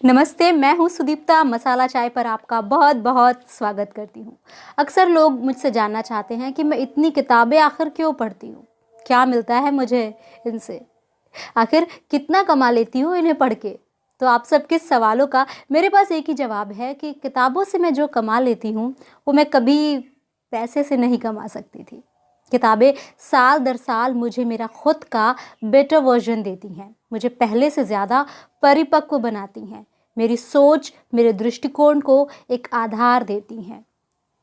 नमस्ते, मैं हूँ सुदीप्ता। मसाला चाय पर आपका बहुत बहुत स्वागत करती हूँ। अक्सर लोग मुझसे जानना चाहते हैं कि मैं इतनी किताबें आखिर क्यों पढ़ती हूँ, क्या मिलता है मुझे इनसे, आखिर कितना कमा लेती हूँ इन्हें पढ़ के। तो आप सबके सवालों का मेरे पास एक ही जवाब है कि किताबों से मैं जो कमा लेती हूँ वो मैं कभी पैसे से नहीं कमा सकती थी। किताबें साल दर साल मुझे मेरा खुद का बेटर वर्जन देती हैं, मुझे पहले से ज़्यादा परिपक्व बनाती हैं, मेरी सोच, मेरे दृष्टिकोण को एक आधार देती हैं।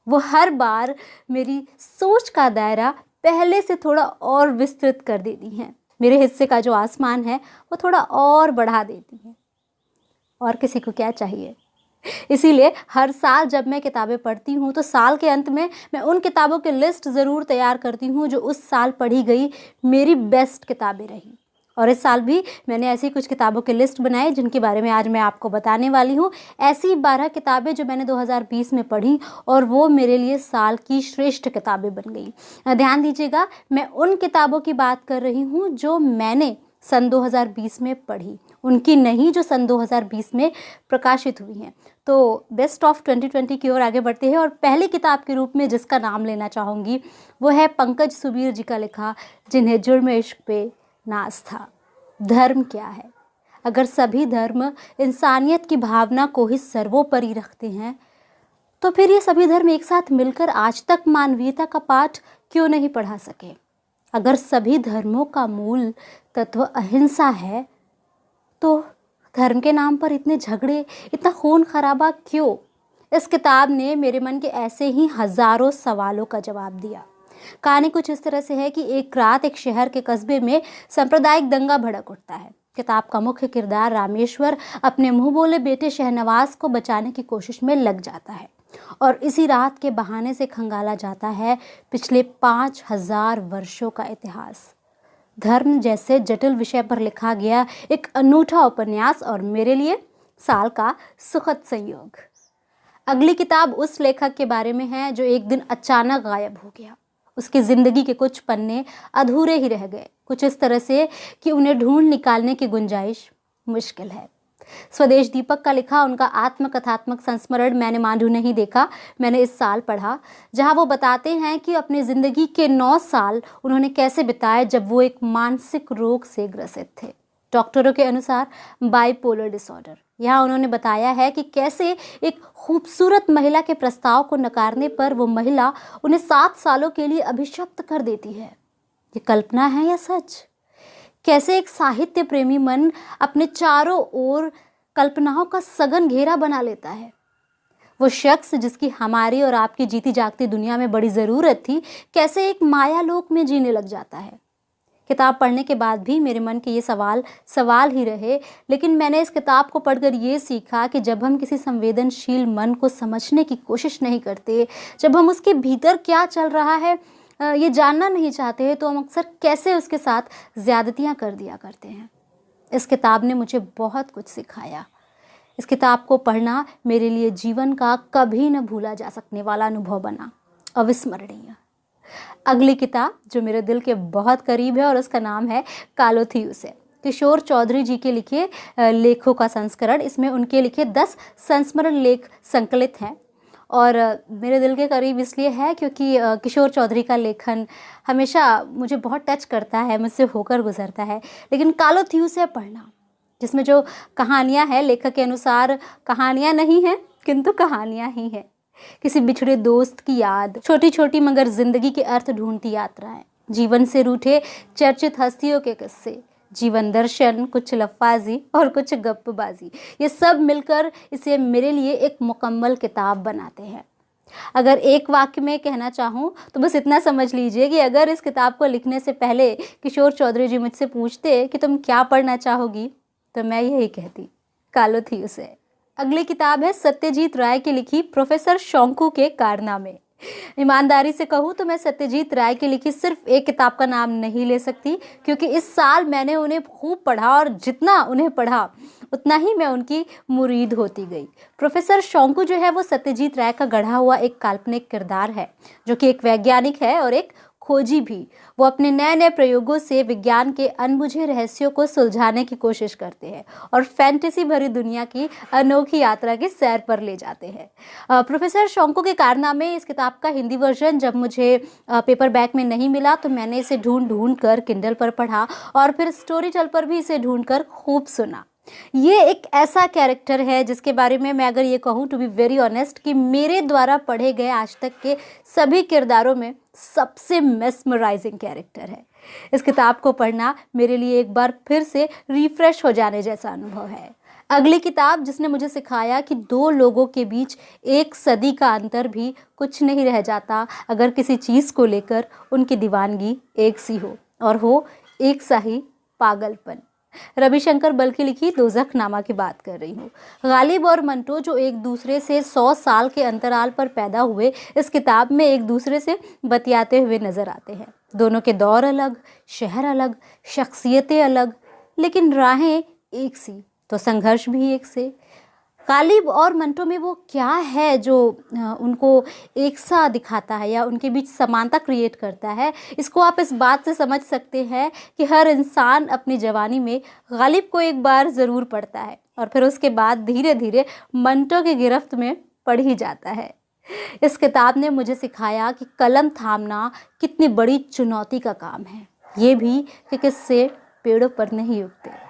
वो हर बार मेरी सोच का दायरा पहले से थोड़ा और विस्तृत कर देती हैं, मेरे हिस्से का जो आसमान है वो थोड़ा और बढ़ा देती हैं। और किसी को क्या चाहिए। इसीलिए हर साल जब मैं किताबें पढ़ती हूँ तो साल के अंत में मैं उन किताबों की लिस्ट ज़रूर तैयार करती हूँ जो उस साल पढ़ी गई मेरी बेस्ट किताबें रही। और इस साल भी मैंने ऐसी कुछ किताबों की लिस्ट बनाई जिनके बारे में आज मैं आपको बताने वाली हूँ। ऐसी 12 किताबें जो मैंने 2020 में पढ़ी और वो मेरे लिए साल की श्रेष्ठ किताबें बन गई। ध्यान दीजिएगा, मैं उन किताबों की बात कर रही हूँ जो मैंने सन 2020 में पढ़ी, उनकी नहीं जो सन 2020 में प्रकाशित हुई हैं। तो बेस्ट ऑफ 2020 की ओर आगे बढ़ते हैं और पहली किताब के रूप में जिसका नाम लेना चाहूँगी वो है पंकज सुबीर जी का लिखा जिन्हें जुर्म इश्क पे नाज था। धर्म क्या है? अगर सभी धर्म इंसानियत की भावना को ही सर्वोपरि रखते हैं तो फिर ये सभी धर्म एक साथ मिलकर आज तक मानवीयता का पाठ क्यों नहीं पढ़ा सके? अगर सभी धर्मों का मूल तत्व अहिंसा है तो धर्म के नाम पर इतने झगड़े, इतना खून खराबा क्यों? इस किताब ने मेरे मन के ऐसे ही हजारों सवालों का जवाब दिया। कहानी कुछ इस तरह से है कि एक रात एक शहर के कस्बे में सांप्रदायिक दंगा भड़क उठता है। किताब का मुख्य किरदार रामेश्वर अपने मुंह बोले बेटे शहनवाज को बचाने की कोशिश में लग जाता है और इसी रात के बहाने से खंगाला जाता है पिछले 5000 वर्षों का इतिहास। धर्म जैसे जटिल विषय पर लिखा गया एक अनूठा उपन्यास और मेरे लिए साल का सुखद संयोग। अगली किताब उस लेखक के बारे में है जो एक दिन अचानक गायब हो गया। उसकी जिंदगी के कुछ पन्ने अधूरे ही रह गए, कुछ इस तरह से कि उन्हें ढूंढ निकालने की गुंजाइश मुश्किल है। स्वदेश दीपक का लिखा उनका आत्मकथात्मक संस्मरण मैंने मांडू नहीं देखा मैंने इस साल पढ़ा, जहां वो बताते हैं कि अपनी जिंदगी के 9 साल उन्होंने कैसे बिताए जब वो एक मानसिक रोग से ग्रसित थे, डॉक्टरों के अनुसार बाइपोलर डिसऑर्डर। यहाँ उन्होंने बताया है कि कैसे एक खूबसूरत महिला के प्रस्ताव को नकारने पर वो महिला उन्हें 7 सालों के लिए अभिशप्त कर देती है। ये कल्पना है या सच? कैसे एक साहित्य प्रेमी मन अपने चारों ओर कल्पनाओं का सघन घेरा बना लेता है। वो शख्स जिसकी हमारी और आपकी जीती जागती दुनिया में बड़ी ज़रूरत थी, कैसे एक मायालोक में जीने लग जाता है। किताब पढ़ने के बाद भी मेरे मन के ये सवाल ही रहे, लेकिन मैंने इस किताब को पढ़कर ये सीखा कि जब हम किसी संवेदनशील मन को समझने की कोशिश नहीं करते, जब हम उसके भीतर क्या चल रहा है ये जानना नहीं चाहते हैं, तो हम अक्सर कैसे उसके साथ ज़्यादतियाँ कर दिया करते हैं। इस किताब ने मुझे बहुत कुछ सिखाया। इस किताब को पढ़ना मेरे लिए जीवन का कभी न भूला जा सकने वाला अनुभव बना, अविस्मरणीय। अगली किताब जो मेरे दिल के बहुत करीब है और उसका नाम है कालोथियुस है। किशोर चौधरी जी के लिखे लेखों का संस्करण, इसमें उनके लिखे 10 संस्मरण लेख संकलित हैं और मेरे दिल के करीब इसलिए है क्योंकि किशोर चौधरी का लेखन हमेशा मुझे बहुत टच करता है, मुझसे होकर गुजरता है। लेकिन कालोथियुस है पढ़ना, जिसमें जो कहानियाँ हैं लेखक के अनुसार कहानियाँ नहीं हैं किंतु कहानियाँ ही हैं। किसी बिछड़े दोस्त की याद, छोटी छोटी मगर जिंदगी के अर्थ ढूंढती यात्राएं, जीवन से रूठे चर्चित हस्तियों के किस्से, जीवन दर्शन, कुछ लफ्फाजी और कुछ गप्पबाजी, ये सब मिलकर इसे मेरे लिए एक मुकम्मल किताब बनाते हैं। अगर एक वाक्य में कहना चाहूँ तो बस इतना समझ लीजिए कि अगर इस किताब को लिखने से पहले किशोर चौधरी जी मुझसे पूछते कि तुम क्या पढ़ना चाहोगी तो मैं यही कहती, कालोथियुस है। अगली किताब है सत्यजीत राय की लिखी प्रोफेसर शोंकू के कारनामे। ईमानदारी से कहूँ तो मैं सत्यजीत राय की लिखी सिर्फ एक किताब का नाम नहीं ले सकती, क्योंकि इस साल मैंने उन्हें खूब पढ़ा और जितना उन्हें पढ़ा उतना ही मैं उनकी मुरीद होती गई। प्रोफेसर शोंकू जो है वो सत्यजीत राय का गढ़ा हुआ एक काल्पनिक किरदार है, जो कि एक वैज्ञानिक है और एक खोजी भी। वो अपने नए नए प्रयोगों से विज्ञान के अनबुझे रहस्यों को सुलझाने की कोशिश करते हैं और फैंटेसी भरी दुनिया की अनोखी यात्रा की सैर पर ले जाते हैं। प्रोफेसर शोंकू के कारनामे, इस किताब का हिंदी वर्जन जब मुझे पेपर बैक में नहीं मिला तो मैंने इसे ढूंढ ढूंढ कर किंडल पर पढ़ा और फिर स्टोरी टेल पर भी इसे ढूंढ कर खूब सुना। ये एक ऐसा कैरेक्टर है जिसके बारे में मैं अगर ये कहूँ टू बी वेरी ऑनेस्ट कि मेरे द्वारा पढ़े गए आज तक के सभी किरदारों में सबसे मेस्मराइजिंग कैरेक्टर है। इस किताब को पढ़ना मेरे लिए एक बार फिर से रिफ्रेश हो जाने जैसा अनुभव है। अगली किताब जिसने मुझे सिखाया कि दो लोगों के बीच एक सदी का अंतर भी कुछ नहीं रह जाता अगर किसी चीज़ को लेकर उनकी दीवानगी एक सी हो, और हो एक सा ही पागलपन। रविशंकर बल की लिखी दोज़खनामा की बात कर रही हूँ। गालिब और मंटो जो एक दूसरे से 100 साल के अंतराल पर पैदा हुए, इस किताब में एक दूसरे से बतियाते हुए नजर आते हैं। दोनों के दौर अलग, शहर अलग, शख्सियतें अलग, लेकिन राहें एक सी, तो संघर्ष भी एक से। गालिब और मंटो में वो क्या है जो उनको एक सा दिखाता है या उनके बीच समानता क्रिएट करता है? इसको आप इस बात से समझ सकते हैं कि हर इंसान अपनी जवानी में गालिब को एक बार ज़रूर पढ़ता है और फिर उसके बाद धीरे धीरे मंटो की गिरफ्त में पड़ ही जाता है। इस किताब ने मुझे सिखाया कि कलम थामना कितनी बड़ी चुनौती का काम है, ये भी कि किससे पेड़ों पर नहीं उगते।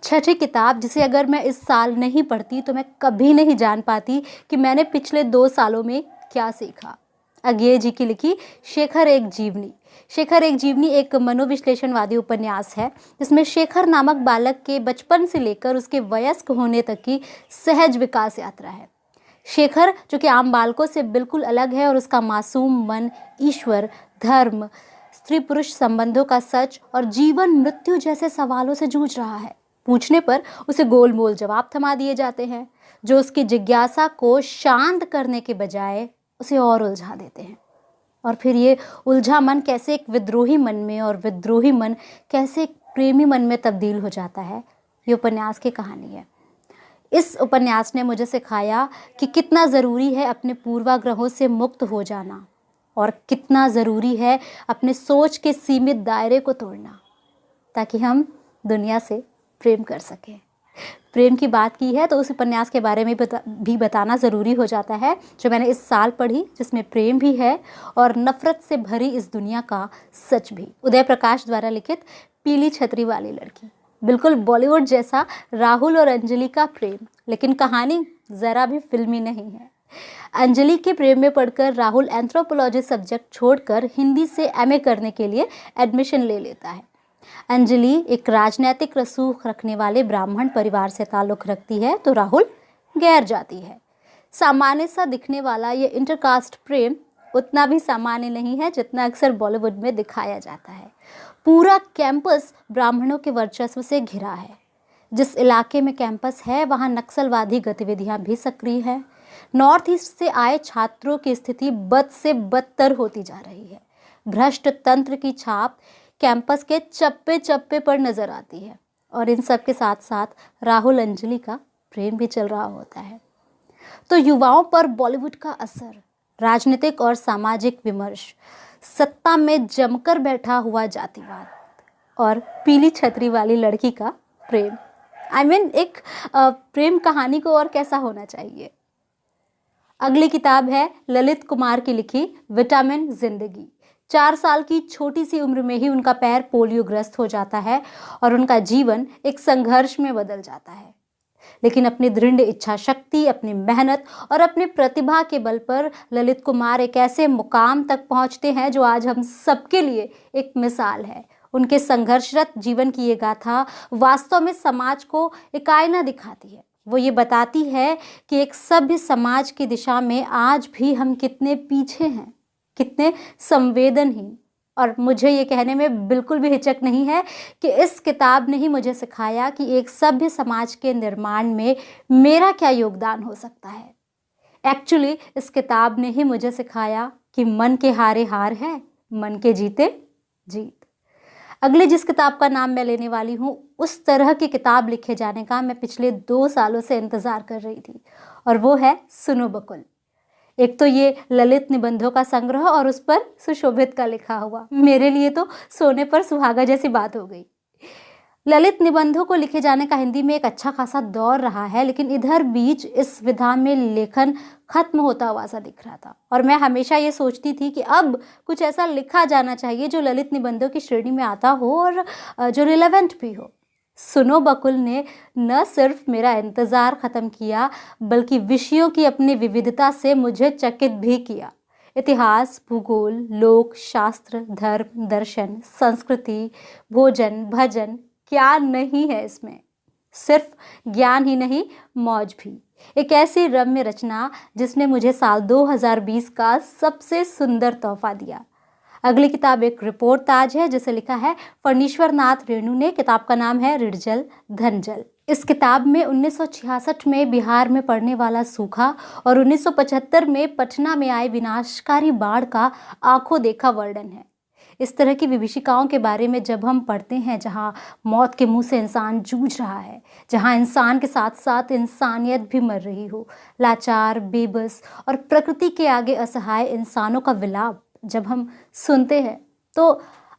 छठी किताब जिसे अगर मैं इस साल नहीं पढ़ती तो मैं कभी नहीं जान पाती कि मैंने पिछले 2 सालों में क्या सीखा। अज्ञेय जी की लिखी शेखर एक जीवनी। शेखर एक जीवनी एक मनोविश्लेषणवादी उपन्यास है जिसमें शेखर नामक बालक के बचपन से लेकर उसके वयस्क होने तक की सहज विकास यात्रा है। शेखर जो कि आम बालकों से बिल्कुल अलग है और उसका मासूम मन ईश्वर, धर्म, स्त्री पुरुष संबंधों का सच और जीवन मृत्यु जैसे सवालों से जूझ रहा है। पूछने पर उसे गोल मोल जवाब थमा दिए जाते हैं जो उसकी जिज्ञासा को शांत करने के बजाय उसे और उलझा देते हैं। और फिर ये उलझा मन कैसे एक विद्रोही मन में और विद्रोही मन कैसे एक प्रेमी मन में तब्दील हो जाता है, ये उपन्यास की कहानी है। इस उपन्यास ने मुझे सिखाया कि कितना ज़रूरी है अपने पूर्वाग्रहों से मुक्त हो जाना और कितना ज़रूरी है अपने सोच के सीमित दायरे को तोड़ना ताकि हम दुनिया से प्रेम कर सकें। प्रेम की बात की है तो उस उपन्यास के बारे में भी बताना ज़रूरी हो जाता है जो मैंने इस साल पढ़ी, जिसमें प्रेम भी है और नफ़रत से भरी इस दुनिया का सच भी। उदय प्रकाश द्वारा लिखित पीली छतरी वाली लड़की। बिल्कुल बॉलीवुड जैसा राहुल और अंजलि का प्रेम, लेकिन कहानी ज़रा भी फिल्मी नहीं है। अंजलि के प्रेम में पढ़कर राहुल एंथ्रोपोलॉजी सब्जेक्ट छोड़कर हिंदी से एमए करने के लिए एडमिशन ले लेता है। अंजलि एक राजनैतिक रसूख रखने वाले ब्राह्मण परिवार से ताल्लुक़ रखती है तो राहुल गैर जाति है। सामान्य सा दिखने वाला ये इंटरकास्ट प्रेम उतना भी सामान्य नहीं है जितना अक्सर बॉलीवुड में दिखाया जाता है। पूरा कैंपस ब्राह्मणों के वर्चस्व से घिरा है। जिस इलाके में कैंपस है वहाँ नक्सलवादी गतिविधियाँ भी सक्रिय हैं। नॉर्थ ईस्ट से आए छात्रों की स्थिति बद से बदतर होती जा रही है। भ्रष्ट तंत्र की छाप कैंपस के चप्पे चप्पे पर नजर आती है और इन सब के साथ साथ राहुल अंजलि का प्रेम भी चल रहा होता है। तो युवाओं पर बॉलीवुड का असर, राजनीतिक और सामाजिक विमर्श, सत्ता में जमकर बैठा हुआ जातिवाद और पीली छतरी वाली लड़की का प्रेम। एक प्रेम कहानी को और कैसा होना चाहिए। अगली किताब है ललित कुमार की लिखी विटामिन जिंदगी। 4 साल की छोटी सी उम्र में ही उनका पैर पोलियोग्रस्त हो जाता है और उनका जीवन एक संघर्ष में बदल जाता है। लेकिन अपनी दृढ़ इच्छा शक्ति, अपनी मेहनत और अपनी प्रतिभा के बल पर ललित कुमार एक ऐसे मुकाम तक पहुंचते हैं जो आज हम सबके लिए एक मिसाल है। उनके संघर्षरत जीवन की ये गाथा वास्तव में समाज को एक आईना दिखाती है। वो ये बताती है कि एक सभ्य समाज की दिशा में आज भी हम कितने पीछे हैं, कितने संवेदनहीन। और मुझे ये कहने में बिल्कुल भी हिचक नहीं है कि इस किताब ने ही मुझे सिखाया कि एक सभ्य समाज के निर्माण में मेरा क्या योगदान हो सकता है। एक्चुअली इस किताब ने ही मुझे सिखाया कि मन के हारे हार है, मन के जीते जीत। अगले जिस किताब का नाम मैं लेने वाली हूँ उस तरह की किताब लिखे जाने का मैं पिछले 2 सालों से इंतज़ार कर रही थी और वो है सुनो बकुल। एक तो ये ललित निबंधों का संग्रह और उस पर सुशोभित का लिखा हुआ, मेरे लिए तो सोने पर सुहागा जैसी बात हो गई। ललित निबंधों को लिखे जाने का हिंदी में एक अच्छा खासा दौर रहा है, लेकिन इधर बीच इस विधा में लेखन खत्म होता हुआ सा दिख रहा था और मैं हमेशा ये सोचती थी कि अब कुछ ऐसा लिखा जाना चाहिए जो ललित निबंधों की श्रेणी में आता हो और जो रिलेवेंट भी हो। सुनो बकुल ने न सिर्फ मेरा इंतज़ार ख़त्म किया बल्कि विषयों की अपनी विविधता से मुझे चकित भी किया। इतिहास, भूगोल, लोक शास्त्र, धर्म, दर्शन, संस्कृति, भोजन, भजन, क्या नहीं है इसमें। सिर्फ ज्ञान ही नहीं, मौज भी। एक ऐसी रम्य रचना जिसने मुझे साल 2020 का सबसे सुंदर तोहफा दिया। अगली किताब एक रिपोर्ट ताज है जिसे लिखा है फणीश्वर नाथ रेणु ने। किताब का नाम है ऋणजल धनजल। इस किताब में 1966 में बिहार में पड़ने वाला सूखा और 1975 में पटना में आए विनाशकारी बाढ़ का आंखों देखा वर्णन है। इस तरह की विभीषिकाओं के बारे में जब हम पढ़ते हैं जहाँ मौत के मुंह से इंसान जूझ रहा है, जहाँ इंसान के साथ साथ इंसानियत भी मर रही हो, लाचार, बेबस और प्रकृति के आगे असहाय इंसानों का विलाप जब हम सुनते हैं तो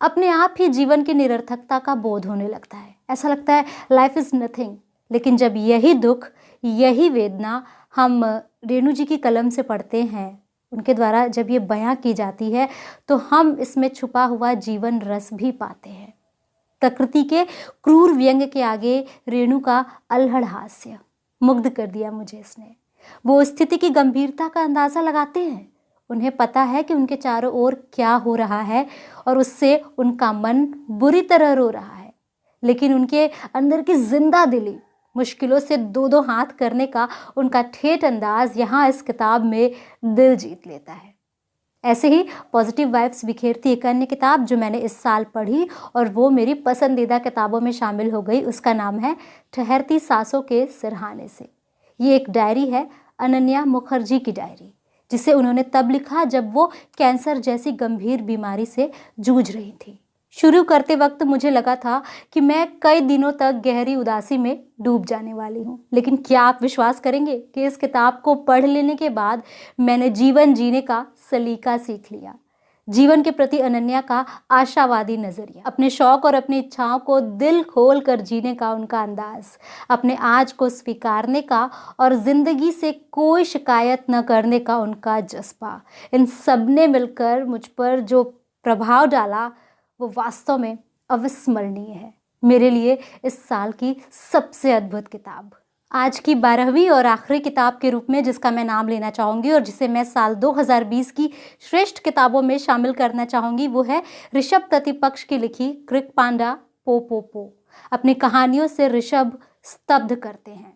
अपने आप ही जीवन की निरर्थकता का बोध होने लगता है। ऐसा लगता है लाइफ इज़ नथिंग। लेकिन जब यही दुख, यही वेदना हम रेणु जी की कलम से पढ़ते हैं, उनके द्वारा जब ये बयां की जाती है तो हम इसमें छुपा हुआ जीवन रस भी पाते हैं। प्रकृति के क्रूर व्यंग के आगे रेणु का अल्हड़ हास्य मुग्ध कर दिया मुझे इसने। वो स्थिति की गंभीरता का अंदाज़ा लगाते हैं। उन्हें पता है कि उनके चारों ओर क्या हो रहा है और उससे उनका मन बुरी तरह रो रहा है, लेकिन उनके अंदर की जिंदा दिली, मुश्किलों से दो दो हाथ करने का उनका ठेठ अंदाज यहाँ इस किताब में दिल जीत लेता है। ऐसे ही पॉजिटिव वाइब्स बिखेरती एक अन्य किताब जो मैंने इस साल पढ़ी और वो मेरी पसंदीदा किताबों में शामिल हो गई, उसका नाम है ठहरती सांसों के सिरहाने से। ये एक डायरी है, अनन्या मुखर्जी की डायरी, जिसे उन्होंने तब लिखा जब वो कैंसर जैसी गंभीर बीमारी से जूझ रही थी। शुरू करते वक्त मुझे लगा था कि मैं कई दिनों तक गहरी उदासी में डूब जाने वाली हूँ, लेकिन क्या आप विश्वास करेंगे कि इस किताब को पढ़ लेने के बाद मैंने जीवन जीने का सलीका सीख लिया। जीवन के प्रति अनन्या का आशावादी नजरिया, अपने शौक और अपनी इच्छाओं को दिल खोल कर जीने का उनका अंदाज, अपने आज को स्वीकारने का और जिंदगी से कोई शिकायत न करने का उनका जज्बा, इन सब ने मिलकर मुझ पर जो प्रभाव डाला वो वास्तव में अविस्मरणीय है। मेरे लिए इस साल की सबसे अद्भुत किताब। आज की 12वीं और आखिरी किताब के रूप में जिसका मैं नाम लेना चाहूँगी और जिसे मैं साल 2020 की श्रेष्ठ किताबों में शामिल करना चाहूँगी वो है ऋषभ प्रतिपक्ष की लिखी कृकपांडा पो पो पो। अपनी कहानियों से ऋषभ स्तब्ध करते हैं।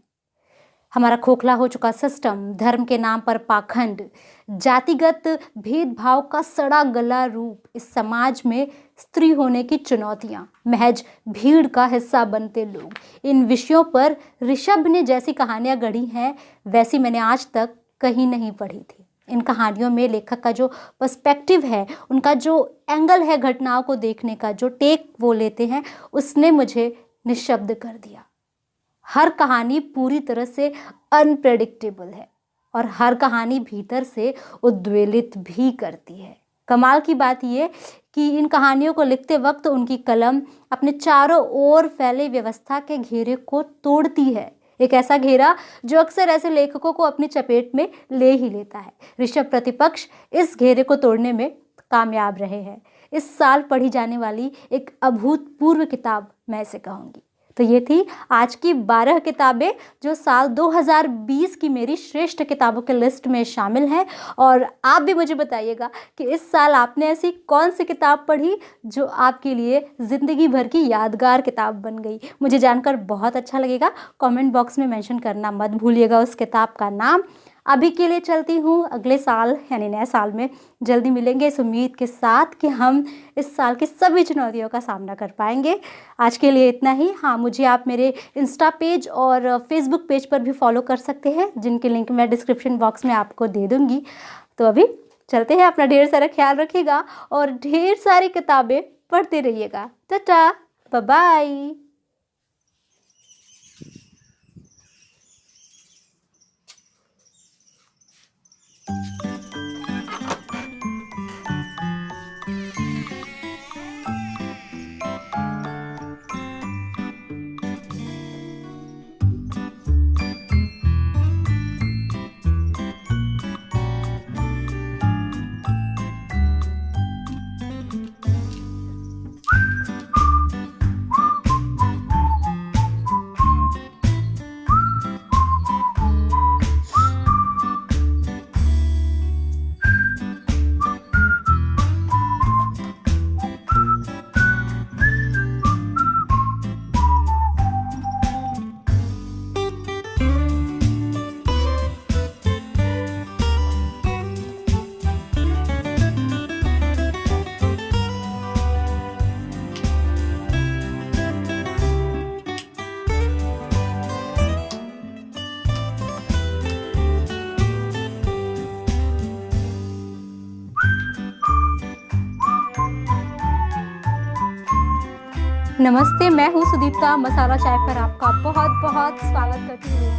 हमारा खोखला हो चुका सिस्टम, धर्म के नाम पर पाखंड, जातिगत भेदभाव का सड़ा गला रूप, इस समाज में स्त्री होने की चुनौतियां, महज भीड़ का हिस्सा बनते लोग, इन विषयों पर ऋषभ ने जैसी कहानियां गढ़ी हैं वैसी मैंने आज तक कहीं नहीं पढ़ी थी। इन कहानियों में लेखक का जो पर्सपेक्टिव है, उनका जो एंगल है घटनाओं को देखने का, जो टेक वो लेते हैं, उसने मुझे निशब्द कर दिया। हर कहानी पूरी तरह से अनप्रेडिक्टेबल है और हर कहानी भीतर से उद्वेलित भी करती है। कमाल की बात यह कि इन कहानियों को लिखते वक्त उनकी कलम अपने चारों ओर फैले व्यवस्था के घेरे को तोड़ती है, एक ऐसा घेरा जो अक्सर ऐसे लेखकों को अपनी चपेट में ले ही लेता है। ऋषभ प्रतिपक्ष इस घेरे को तोड़ने में कामयाब रहे हैं। इस साल पढ़ी जाने वाली एक अभूतपूर्व किताब मैं इसे कहूँगी। तो ये थी आज की 12 किताबें जो साल 2020 की मेरी श्रेष्ठ किताबों के लिस्ट में शामिल हैं। और आप भी मुझे बताइएगा कि इस साल आपने ऐसी कौन सी किताब पढ़ी जो आपके लिए ज़िंदगी भर की यादगार किताब बन गई। मुझे जानकर बहुत अच्छा लगेगा। कमेंट बॉक्स में मेंशन करना मत भूलिएगा उस किताब का नाम। अभी के लिए चलती हूँ, अगले साल यानी नए साल में जल्दी मिलेंगे इस उम्मीद के साथ कि हम इस साल की सभी चुनौतियों का सामना कर पाएंगे। आज के लिए इतना ही। हाँ, मुझे आप मेरे इंस्टा पेज और फेसबुक पेज पर भी फॉलो कर सकते हैं, जिनके लिंक मैं डिस्क्रिप्शन बॉक्स में आपको दे दूँगी। तो अभी चलते हैं, अपना ढेर सारा ख्याल रखिएगा और ढेर सारी किताबें पढ़ते रहिएगा। टाटा, बाय बाय। नमस्ते, मैं हूँ सुदीप्ता। मसाला चाय पर आपका बहुत बहुत स्वागत करती हूँ।